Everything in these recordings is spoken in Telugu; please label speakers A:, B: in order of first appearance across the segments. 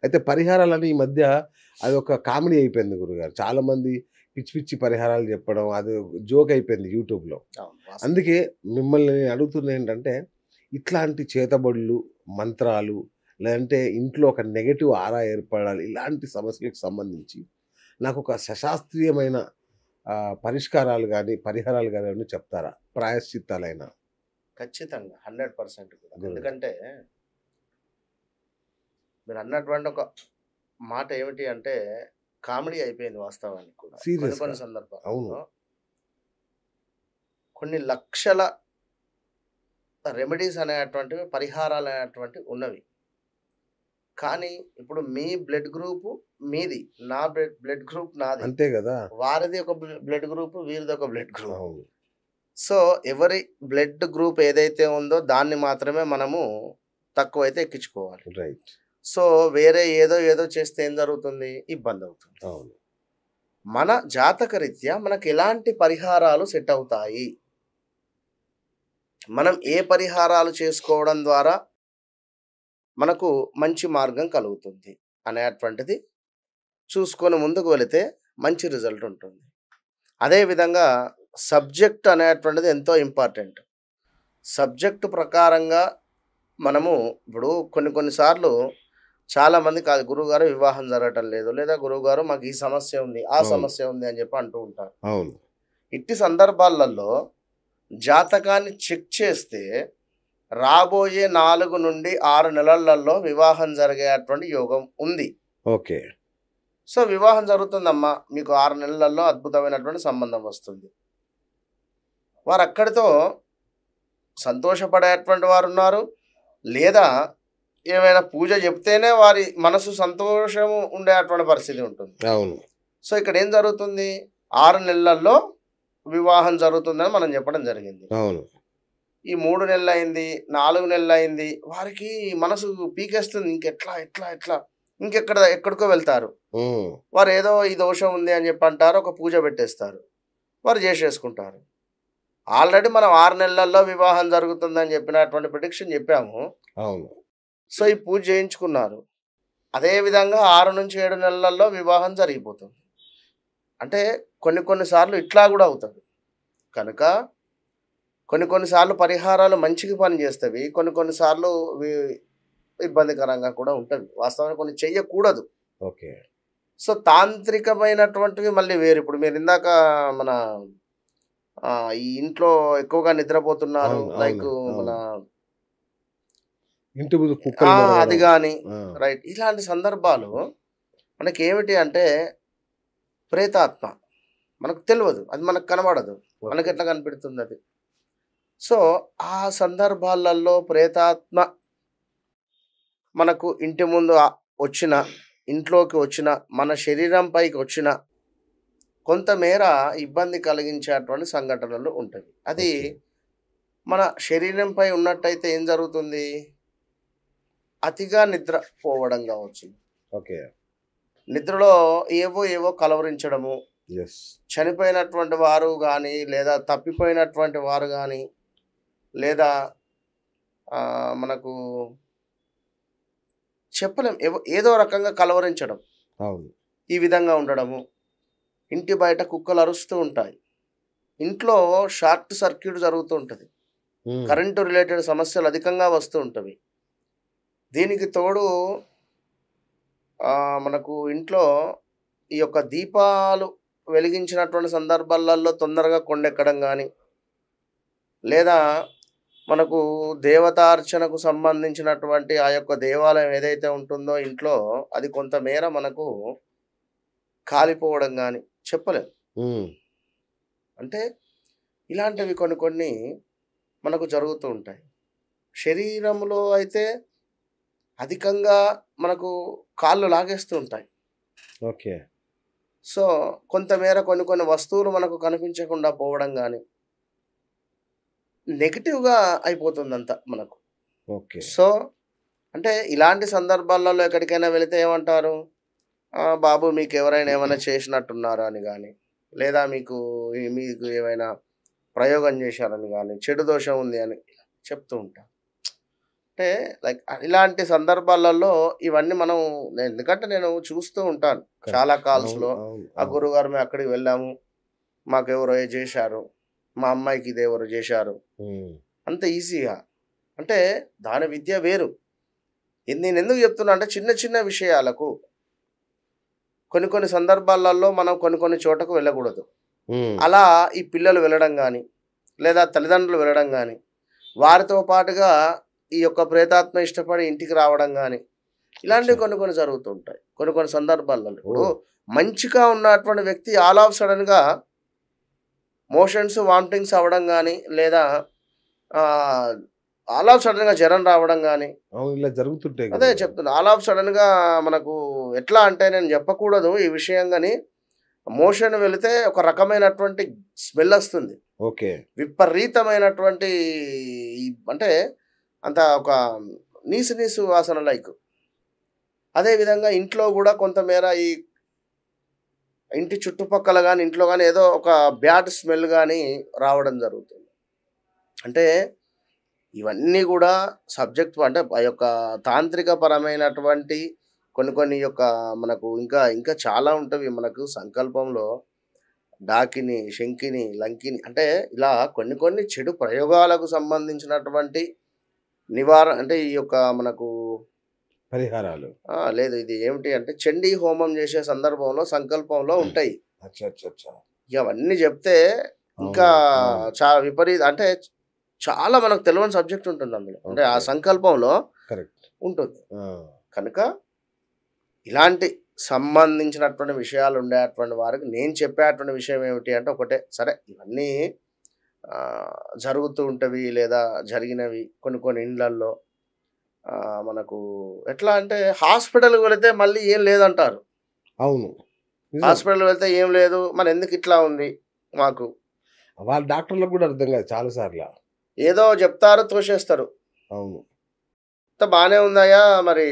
A: అయితే పరిహారాలని ఈ మధ్య అదొక కామెడీ అయిపోయింది గురుగారు. చాలామంది పిచ్చి పిచ్చి పరిహారాలు చెప్పడం అది జోక్ అయిపోయింది యూట్యూబ్‌లో.
B: అవును. వాస్తవం.
A: అందుకే మిమ్మల్ని నేను అడుగుతుందేంటంటే, ఇట్లాంటి చేతబడులు, మంత్రాలు లేదంటే ఇంట్లో ఒక నెగెటివ్ ఆరా ఏర్పడాలి. ఇలాంటి సమస్యలకు సంబంధించి నాకొక సశాస్త్రీయమైన పరిష్కారాలు గాని, పరిహారాలు గాని ఏమన్నా చెప్తారా? ప్రాయశ్చిత్తాలైనా
B: ఖచ్చితంగా 100% కూడా.
A: గురువు.
B: ఎందుకంటే మీరన్నటువంటి ఒక మాట ఏమిటి అంటే కామెడీ అయిపోయింది వాస్తవానికి కూడా. కొన్ని
A: సీరియస్‌గా.
B: కొన్ని
A: అవును.
B: సందర్భాల్లో కొన్ని లక్షల రెమెడీస్ అనేటువంటివి, పరిహారాలు అనేటువంటివి ఉన్నవి. కానీ ఇప్పుడు మీ బ్లడ్ గ్రూపు మీది, నా బ్లడ్ గ్రూప్ నాది.
A: అంతే గదా!
B: వారిది ఒక బ్లడ్ గ్రూప్, వీరిది ఒక బ్లడ్ గ్రూప్.
A: అవును.
B: సో, ఎవరి బ్లడ్ గ్రూప్ ఏదైతే ఉందో దాన్ని మాత్రమే మనము తక్కువైతే ఎక్కించుకోవాలి.
A: రైట్.
B: సో, వేరే ఏదో చేస్తే ఏం జరుగుతుంది? ఇబ్బందవుతుంది.
A: అవును.
B: మన జాతకరీత్యా మనకు ఎలాంటి పరిహారాలు సెట్ అవుతాయి? మనం ఏ పరిహారాలు చేసుకోవడం ద్వారా మనకు మంచి మార్గం కలుగుతుంది అనేటువంటిది చూసుకొని ముందుకు వెళితే మంచి రిజల్ట్ ఉంటుంది. అదేవిధంగా సబ్జెక్ట్ అనేటువంటిది ఎంతో ఇంపార్టెంట్. సబ్జెక్టు ప్రకారంగా మనము ఇప్పుడు కొన్ని సార్లు చాలామంది కాదు గురువుగారు వివాహం జరగటం లేదు, లేదా గురువుగారు మాకు ఈ సమస్య ఉంది, ఆ
A: అవును.
B: సమస్య ఉంది అని చెప్పి అంటూ ఉంటారు.
A: అవును.
B: ఇట్టి సందర్భాలలో జాతకాన్ని చెక్ చేస్తే రాబోయే 4 నుండి 6 నెలలలో వివాహం జరిగేటువంటి యోగం ఉంది.
A: ఓకే.
B: సో, వివాహం జరుగుతుందమ్మా, మీకు 6 నెలలలో అద్భుతమైనటువంటి సంబంధం వస్తుంది. వారు అక్కడితో సంతోషపడేటువంటి వారున్నారు. లేదా ఏమైనా పూజ చెప్తేనే వారి మనసు సంతోషము ఉండేటువంటి పరిస్థితి ఉంటుంది.
A: అవును.
B: సో, ఇక్కడ ఏం జరుగుతుంది? 6 నెలల్లో వివాహం జరుగుతుందని మనం చెప్పడం జరిగింది.
A: అవును.
B: ఈ 3 నెలలయింది, 4 నెలలయింది. వారికి మనసు పీకేస్తుంది. ఎట్లా ఎక్కడికో వెళ్తారు.
A: హ్మ్.
B: వారు ఏదో ఈ దోషం ఉంది అని చెప్పి అంటారు. ఒక పూజ పెట్టేస్తారు. వారు చేసేసుకుంటారు. ఆల్రెడీ మనం 6 నెలల్లో వివాహం జరుగుతుందని చెప్పినటువంటి ప్రిడిక్షన్ చెప్పాము.
A: అవును.
B: సో, ఈ పూజ చేయించుకున్నారు. అదేవిధంగా 6 నుంచి 7 నెలల్లో వివాహం జరిగిపోతుంది. అంటే కొన్ని సార్లు ఇట్లా కూడా అవుతుంది. కనుక కొన్ని సార్లు పరిహారాలు మంచిగా పనిచేస్తవి. కొన్ని సార్లు ఇబ్బందికరంగా కూడా ఉంటవి. వాస్తవానికి కొన్ని చెయ్యకూడదు.
A: ఓకే.
B: సో, తాంత్రికమైనటువంటివి మళ్ళీ వేరు. ఇప్పుడు మీరు ఇందాక మన ఈ ఇంట్లో ఎక్కువగా నిద్రపోతున్నారు.
A: అవును.
B: లైక్
A: అవును.
B: మన
A: అవును. ఇంటి ముందు కుక్కలు మొరగడం.
B: అది గాని
A: ఆ!
B: రైట్. ఇలాంటి సందర్భాలు మనకేమిటి అంటే ప్రేతాత్మ. మనకు తెలవదు. అది మనకు కనబడదు.
A: ఓకే.
B: మనకెట్లా కనిపెడుతుంది అది? సో, ఆ సందర్భాలలో ప్రేతాత్మ మనకు ఇంటి ముందు వచ్చిన, ఇంట్లోకి వచ్చిన, మన శరీరం పైకి వచ్చిన కొంతమేర ఇబ్బంది కలిగించేటువంటి సంఘటనలు ఉంటాయి. అది
A: ఓకే.
B: మన శరీరంపై ఉన్నట్టయితే ఏం జరుగుతుంది? అతిగా నిద్ర పోవడం కావచ్చు.
A: ఓకే.
B: నిద్రలో ఏవో కలవరించడము,
A: యెస్.
B: చనిపోయినటువంటి వారు గాని, లేదా తప్పిపోయినటువంటి వారు గాని, లేదా మనకు చెప్పలేం. ఏదో రకంగా కలవరించడం.
A: అవును.
B: ఈ విధంగా ఉండడము. ఇంటి బయట కుక్కలు అరుస్తూ ఉంటాయి. ఇంట్లో షార్ట్ సర్క్యూట్ జరుగుతూ ఉంటది.
A: హ్మ్.
B: కరెంటు రిలేటెడ్ సమస్యలు అధికంగా వస్తూ ఉంటవి. దీనికి తోడు మనకు ఇంట్లో ఈ యొక్క దీపాలు వెలిగించినటువంటి సందర్భాలలో తొందరగా కొండెక్కడం గాని, లేదా మనకు దేవతార్చనకు సంబంధించినటువంటి ఆ యొక్క దేవాలయం ఏదైతే ఉంటుందో ఇంట్లో అది కొంతమేర మనకు కాలిపోవడం గాని చెప్పలేం.
A: హ్మ్.
B: అంటే ఇలాంటివి కొన్ని మనకు జరుగుతూ ఉంటాయి. శరీరంలో అయితే అధికంగా మనకు కాళ్ళు లాగేస్తూ ఉంటాయి.
A: ఓకే.
B: సో, కొంతమేర కొన్ని వస్తువులు మనకు కనిపించకుండా పోవడం గాని, నెగెటివ్‌గా అయిపోతుందంతా మనకు.
A: ఓకే.
B: సో, అంటే ఇలాంటి సందర్భాలలో ఎక్కడికైనా వెళితే ఏమంటారు? బాబు మీకెవరైనా ఏమైనా చేసినట్టున్నారా అని గాని, లేదా మీకు ఏమైనా ప్రయోగం చేశారని గాని, చెడు దోషం ఉంది అని చెప్తూ ఉంటారు. అంటే లైక్ ఇలాంటి సందర్భాలలో ఇవన్నీ మనం ఎందుకంటే నేను చూస్తూ ఉంటాను చాలా
A: కరెక్ట్. అవును.
B: కాల్స్‌లో.
A: అవును.
B: ఆ
A: అవును.
B: గురువుగారు మేము అక్కడికి వెళ్ళాము. మాకెవరో చేశారు. మా అమ్మాయికి ఇదెవరో చేశారు.
A: హ్మ్.
B: అంత ఈజీగా. అంటే దాని విద్య వేరు. ఇది నేనెందుకు చెప్తున్నా అంటే చిన్న చిన్న విషయాలకు కొన్ని కొన్ని సందర్భాలలో మనం కొన్ని కొన్ని చోటకు వెళ్ళకూడదు.
A: హ్మ్.
B: అలా ఈ పిల్లలు వెళ్ళడం గాని, లేదా తల్లిదండ్రులు వెళ్ళడం గాని, వారితో పాటుగా ఈ యొక్క ప్రేతాత్మ ఇష్టపడి ఇంటికి రావడం గాని,
A: అచ్చా!
B: ఇలాంటివి కొన్ని కొన్ని జరుగుతూ ఉంటాయి. కొన్ని కొన్ని సందర్భాలలో. ఇప్పుడు
A: ఓహ్!
B: మంచిగా ఉన్నటువంటి వ్యక్తి ఆల్ ఆఫ్ సడెన్‌గా మోషన్స్, వామిటింగ్స్ అవ్వడం గాని, లేదా ఆహ్, ఆల్ ఆఫ్ సడెన్‌గా జ్వరం రావడం గాని,
A: అవును. ఇలా జరుగుతుంటాయి
B: అదే
A: గురువుగారు.
B: చెప్తున్నా. ఆల్ ఆఫ్ సడెన్‌గా మనకు ఎట్లా అంటే నేను చెప్పకూడదు ఈ విషయం గాని, మోషన్ వెళితే ఒక రకమైనటువంటి స్మెల్ ఒస్తుంది.
A: ఓకే.
B: విపరీతమైనటువంటి అంటే అంత ఒక నీసు నీసు వాసన లైక్. అదే విధంగా ఇంట్లో గూడా కొంతమేర ఈ ఇంటి చుట్టుపక్కల గాని, ఇంట్లో గాని ఏదో ఒక బ్యాడ్ స్మెల్ గాని రావడం జరుగుతుంది. అంటే ఇవన్నీ గూడా సబ్జెక్ట్ అంటే ఆ యొక్క తాంత్రిక పరమైనటువంటి కొన్ని కొన్ని యొక్క మనకు ఇంకా ఇంకా చాలా ఉంటవి మనకు సంకల్పంలో. డాకిని, శంకిని, లంకిని అంటే ఇలా కొన్ని కొన్ని చెడు ప్రయోగాలకు సంబంధించినటువంటి అంటే ఈ యొక్క మనకు
A: పరిహారాలు.
B: లేదు ఇది ఏమిటి అంటే చండీ హోమం చేసే సందర్భంలో సంకల్పంలో ఉంటాయి.
A: అచ్చా! అచ్చా! అచ్చా!
B: ఇక అవన్నీ చెప్తే ఇంకా
A: అవును. అవును.
B: అంటే చాలా మనకు తెలవని సబ్జెక్ట్ ఉంటుంది అందులో. అంటే ఆ
A: ఓకే.
B: సంకల్పంలో
A: కరెక్ట్.
B: ఉంటుంది.
A: ఆ!
B: కనుక ఇలాంటి సంబంధించినటువంటి విషయాలు ఉండేటువంటి వారికి నేను చెప్పేటువంటి విషయం ఏమిటి అంటే ఒకటే, సరే ఇవన్నీ జరుగుతూ ఉంటవి లేదా జరిగినవి కొన్ని కొన్ని ఇండ్లల్లో. మనకు ఎట్లా అంటే హాస్పిటల్‌కి వెళితే మళ్ళీ ఏం లేదంటారు.
A: అవును. నిజం.
B: హాస్పిటల్‌కి వెళ్తే ఏం లేదు. మరెందుకు ఇట్లా ఉంది మాకు.
A: వాళ్ళ డాక్టర్‌లకు గూడా అర్థం కాదు చాలా సార్ల.
B: ఏదో చెప్తారు, తోసేస్తారు.
A: అవును.
B: "అంతా బానే ఉందయ్యా మరి"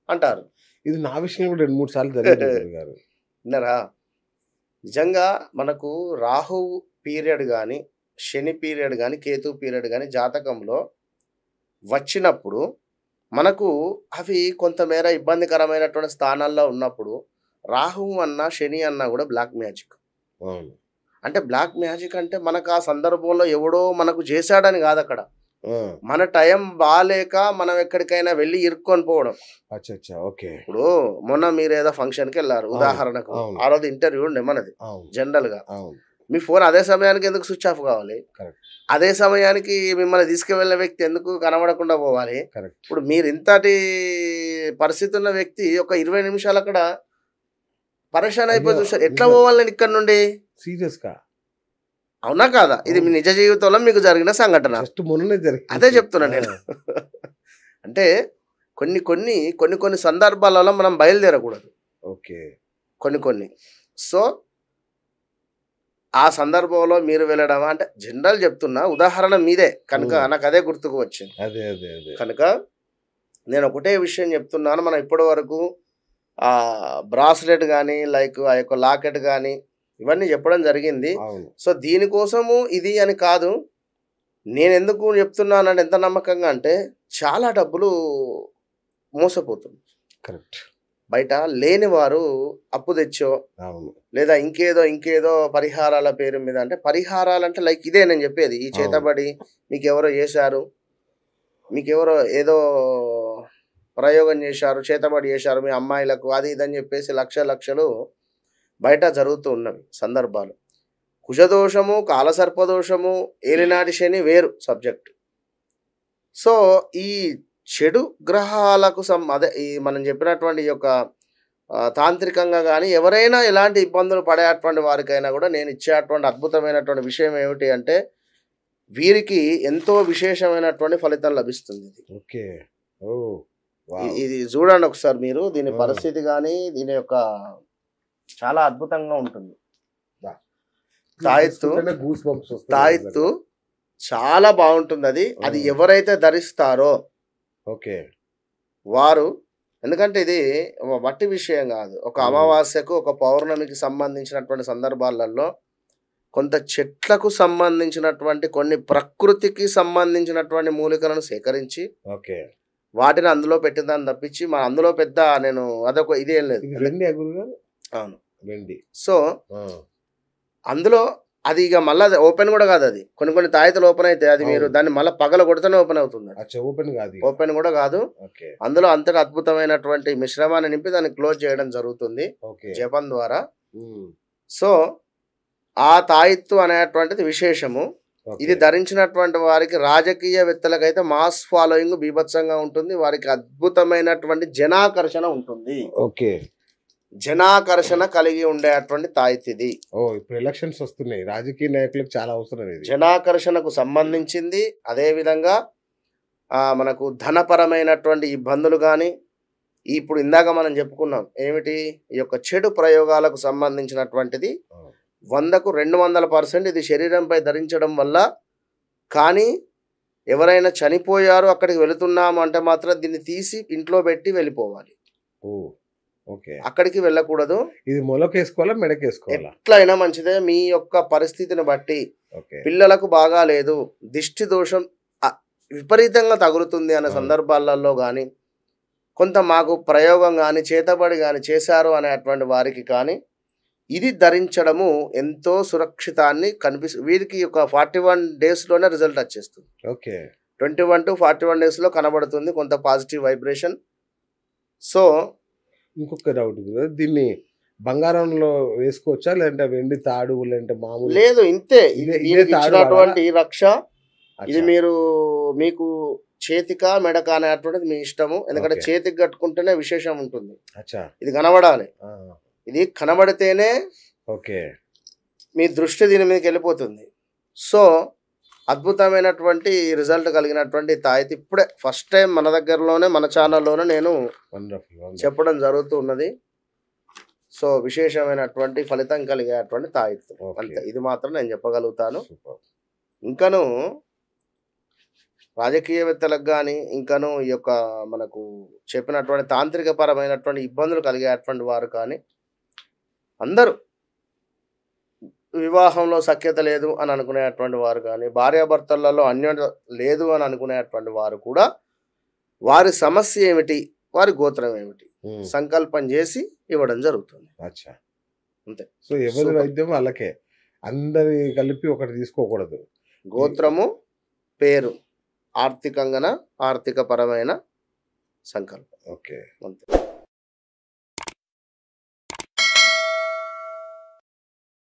B: అంటారు.
A: ఇది నా విషయంలో కూడా 2, 3 సార్లు జరిగింది గురుగారు.
B: విన్నారా? నిజంగా మనకు రాహు పీరియడ్ గాని, శని పీరియడ్ గాని, కేతు పీరియడ్ గాని జాతకంలో వచ్చినప్పుడు మనకు అవి కొంతమేర ఇబ్బందికరమైనటువంటి స్థానాల్లో ఉన్నప్పుడు రాహువు అన్నా, శని అన్నా గూడా బ్లాక్ మ్యాజిక్.
A: అవును.
B: అంటే బ్లాక్ మ్యాజిక్ అంటే మనకు ఆ సందర్భంలో ఎవడో మనకు చేశాడని గాదక్కడ.
A: ఆ!
B: మన టైం బాలేక మనం ఎక్కడికైనా వెళ్లి ఇరుక్కొని పోవడం.
A: అచ్చా! అచ్చా! ఓకే.
B: ఇప్పుడు మొన్న మీరేదో ఫంక్షన్‌కెళ్లారు
A: అవును.
B: ఉదాహరణకు.
A: అవును.
B: ఆ రోజు ఇంటర్వ్యూ ఉండే మనది
A: అవును.
B: జనరల్‌గా.
A: అవును.
B: మీ ఫోన్ అదే సమయానికి ఎందుకు స్విచ్ ఆఫ్ కావాలి?
A: కరెక్ట్.
B: అదే సమయానికి మిమ్మల్ని తీసుకువెళ్ళిన వ్యక్తి ఎందుకు కనబడకుండా పోవాలి?
A: కరెక్ట్.
B: ఇప్పుడు మీరు ఇంతటి పరిస్థితి ఉన్న వ్యక్తి ఒక 20 నిమిషాలు అక్కడ పరేషాన్
A: అయ్యో!
B: అయిపోయి చూసారు. ఎట్లా
A: నిజం.
B: పోవాలి నేను ఇక్కడ నుండి?
A: సీరియస్‌గా.
B: అవునా కాదా? ఇది మీ
A: అవును.
B: నిజ జీవితంలో మీకు జరిగిన సంఘటన.
A: జస్ట్ మొన్ననే
B: అదే
A: జరిగింది.
B: చెప్తున్నా
A: ఆ!
B: నేను. అంటే కొన్ని సందర్భాలలో మనం బయలుదేరకూడదు.
A: ఓకే.
B: కొన్ని కొన్ని. సో, ఆ సందర్భంలో మీరు వెళ్ళడమా అంటే జనరల్ చెప్తున్నా. ఉదాహరణ మీదే కనుక
A: హ్మ్.
B: నాకదే గుర్తుకు వచ్చింది.
A: అదే. అదే. అదే.
B: కనుక నేను ఒకటే విషయం చెప్తున్నాను. మనం ఇప్పటి వరకు బ్రాస్లెట్ గాని, లైక్ ఆ యొక్క లాకెట్ గాని ఇవన్నీ చెప్పడం జరిగింది.
A: అవును.
B: సో, దీనికోసము ఇది అని కాదు. నేనెందుకు చెప్తున్నానంటే ఎంత నమ్మకంగా అంటే చాలా డబ్బులు మోసపోతుంది.
A: కరెక్ట్.
B: బయట లేని వారు అప్పు తెచ్చో,
A: అవును.
B: లేదా ఇంకేదో పరిహారాల పేరు మీద అంటే పరిహారాలంటే లైక్ ఇదే నేను చెప్పేది. ఈ
A: అవును.
B: చేతబడి మీకెవరో చేశారు. మీకెవరో ఏదో ప్రయోగం చేశారు. చేతబడి చేశారు మీ అమ్మాయిలకు అది ఇది అని చెప్పేసి లక్షలు బయట జరుగుతూ ఉన్నవి సందర్భాలు. కుజదోషము, కాలసర్పదోషము, ఏలినాటి శని వేరు సబ్జెక్ట్. సో, ఈ చెడు గ్రహాలకు అదే ఈ మనం చెప్పినటువంటి ఈ యొక్క తాంత్రికంగా గాని ఎవరైనా ఎలాంటి ఇబ్బందులు పడేటువంటి వారికైనా గూడా నేను ఇచ్చేటువంటి అద్భుతమైనటువంటి విషయం ఏమిటి అంటే, వీరికి ఎంతో విశేషమైనటువంటి ఫలితం లభిస్తుంది ఇది.
A: ఓకే. ఓహ్! వావ్!
B: ఇది చూడండి ఒకసారి మీరు దీని
A: ఆ!
B: పరిస్థితి గాని, దీని యొక్క చాలా అద్భుతంగా ఉంటుంది. తాయెత్తు,
A: చూస్తుంటేనే గూస్ బంప్స్ వస్తున్నాయి
B: తాయెత్తు
A: నిజంగా.
B: చాలా బావుంటుందది. అది
A: ఆ!
B: అది ఎవరైతే ధరిస్తారో
A: ఓకే.
B: వారు ఎందుకంటే ఇది వట్టి విషయం గాదు. ఒక
A: హ్మ్.
B: అమావాస్యకు, ఒక పౌర్ణమికి సంబంధించినటువంటి సందర్భాలలో కొంత చెట్లకు సంబంధించినటువంటి కొన్ని ప్రకృతికి సంబంధించినటువంటి మూలికలను సేకరించి
A: ఓకే.
B: వాటిని అందులో పెట్టేదాన్ని తప్పించి అందులో పెద్ద నేను అదొక ఇదేం లేదు.
A: ఇది వెండి గురుగారు?
B: అవును,
A: వెండి.
B: సో
A: ఆ!
B: అందులో అది ఇక మళ్ళీ ఓపెన్ కూడా కాదు. అది కొన్ని తాయితలు ఓపెన్ అయితే అది మీరు
A: అవును.
B: దాన్ని మళ్ళీ పగల కొడితేనే ఓపెన్ అవుతుంది.
A: అచ్చా, ఓపెన్ కాదు.
B: ఓపెన్ కూడా కాదు.
A: ఓకే.
B: అందులో అంతటి అద్భుతమైనటువంటి మిశ్రమాన్ని నింపి దాన్ని క్లోజ్ చేయడం జరుగుతుంది
A: ఓకే.
B: జపం ద్వారా.
A: హ్మ్.
B: సో ఆ తాయిత్తు అనేటువంటిది విశేషము. ఇది
A: ఓకే.
B: ధరించినటువంటి వారికి రాజకీయవేత్తలకైతే మాస్ ఫాలోయింగ్ బీభత్సంగా ఉంటుంది. వారికి అద్భుతమైనటువంటి జనాకర్షణ ఉంటుంది.
A: ఓకే.
B: జనాకర్షణ కలిగి ఉండేటువంటి తాయిత్తు ఇది.
A: ఇప్పుడు ఎలక్షన్స్ వస్తున్నాయి. రాజకీయ నాయకులకు చాలా అవసరం ఇది.
B: జనాకర్షణకు సంబంధించింది. అదేవిధంగా మనకు ధనపరమైనటువంటి ఇబ్బందులు కానీ, ఇప్పుడు ఇందాక మనం చెప్పుకున్నాం ఏమిటి, ఈ యొక్క చెడు ప్రయోగాలకు సంబంధించినటువంటిది
A: ఆ!
B: 100కు 200% ఇది శరీరంపై ధరించడం వల్ల. కానీ ఎవరైనా చనిపోయారు, అక్కడికి వెళుతున్నాము అంటే మాత్రం దీన్ని తీసి ఇంట్లో పెట్టి వెళ్ళిపోవాలి.
A: ఓహ్! ఓకే.
B: అక్కడికి వెళ్ళకూడదు.
A: ఇది మొలకేసుకోవాలా? మెడకేసుకోవాలా?
B: ఎట్లయినా మంచిదే. మీ యొక్క పరిస్థితిని బట్టి
A: ఓకే.
B: పిల్లలకు బాగా లేదు, దిష్టి దోషం విపరీతంగా తగులుతుంది అనే సందర్భాలలో కానీ, కొంత మాకు ప్రయోగం కానీ చేతబడి కానీ చేశారు అనేటువంటి వారికి కానీ ఇది ధరించడము ఎంతో సురక్షితాన్ని వీరికి ఒక 41 డేస్లోనే రిజల్ట్ వచ్చేస్తుంది.
A: ఓకే.
B: 21 to 41 డేస్లో కనబడుతుంది కొంత పాజిటివ్ వైబ్రేషన్. సో
A: ఇంకొక డౌట్ గురుగారు, దీన్ని బంగారంలో వేసుకోవచ్చా? లేదంటే వెండి తాడు, లేదంటే మామూలు?
B: లేదు, ఇంతే.
A: ఇదే
B: దీనికి
A: తాడు
B: ఇచ్చినటువంటి రక్ష ఇది
A: అచ్చా.
B: మీకు చేతిక మెడక అనేటువంటిది మీ ఇష్టము. ఎందుకంటే
A: ఓకే.
B: చేతికి కట్టుకుంటేనే విశేషం ఉంటుంది.
A: అచ్చా.
B: ఇది కనబడాలి.
A: ఆ!
B: ఇది కనబడితేనే
A: ఓకే.
B: మీ దృష్టి దీని మీదకి వెళ్ళిపోతుంది. సో అద్భుతమైనటువంటి రిజల్ట్ కలిగినటువంటి తాయితీ ఇప్పుడే ఫస్ట్ టైం మన దగ్గరలోనే మన ఛానల్లోనే నేను
A: వండర్ఫుల్.
B: చెప్పడం జరుగుతూ ఉన్నది. సో విశేషమైనటువంటి ఫలితం కలిగేటువంటి తాయిత్తు
A: ఓకే.
B: అంతే. ఇది మాత్రం నేను చెప్పగలుగుతాను.
A: సూపర్.
B: ఇంకను రాజకీయవేత్తలకు కానీ, ఇంకను ఈ యొక్క మనకు చెప్పినటువంటి తాంత్రిక పరమైనటువంటి ఇబ్బందులు కలిగేటువంటి వారు కానీ, అందరూ వివాహంలో సఖ్యత లేదు అని అనుకునేటువంటి వారు కానీ, భార్యాభర్తలలో అన్యోన్యత లేదు అని అనుకునేటువంటి వారు కూడా వారి సమస్య ఏమిటి, వారి గోత్రం ఏమిటి
A: హ్మ్.
B: సంకల్పం చేసి ఇవ్వడం జరుగుతుంది.
A: అచ్చా.
B: అంతే.
A: సో ఎవరి
B: సూపర్.
A: వైద్యం వాళ్ళకే, అందరి కలిపి ఒకటి తీసుకోకూడదు.
B: గోత్రము, పేరు, ఆర్థిక పరమైన సంకల్పం
A: ఓకే.
B: అంతే.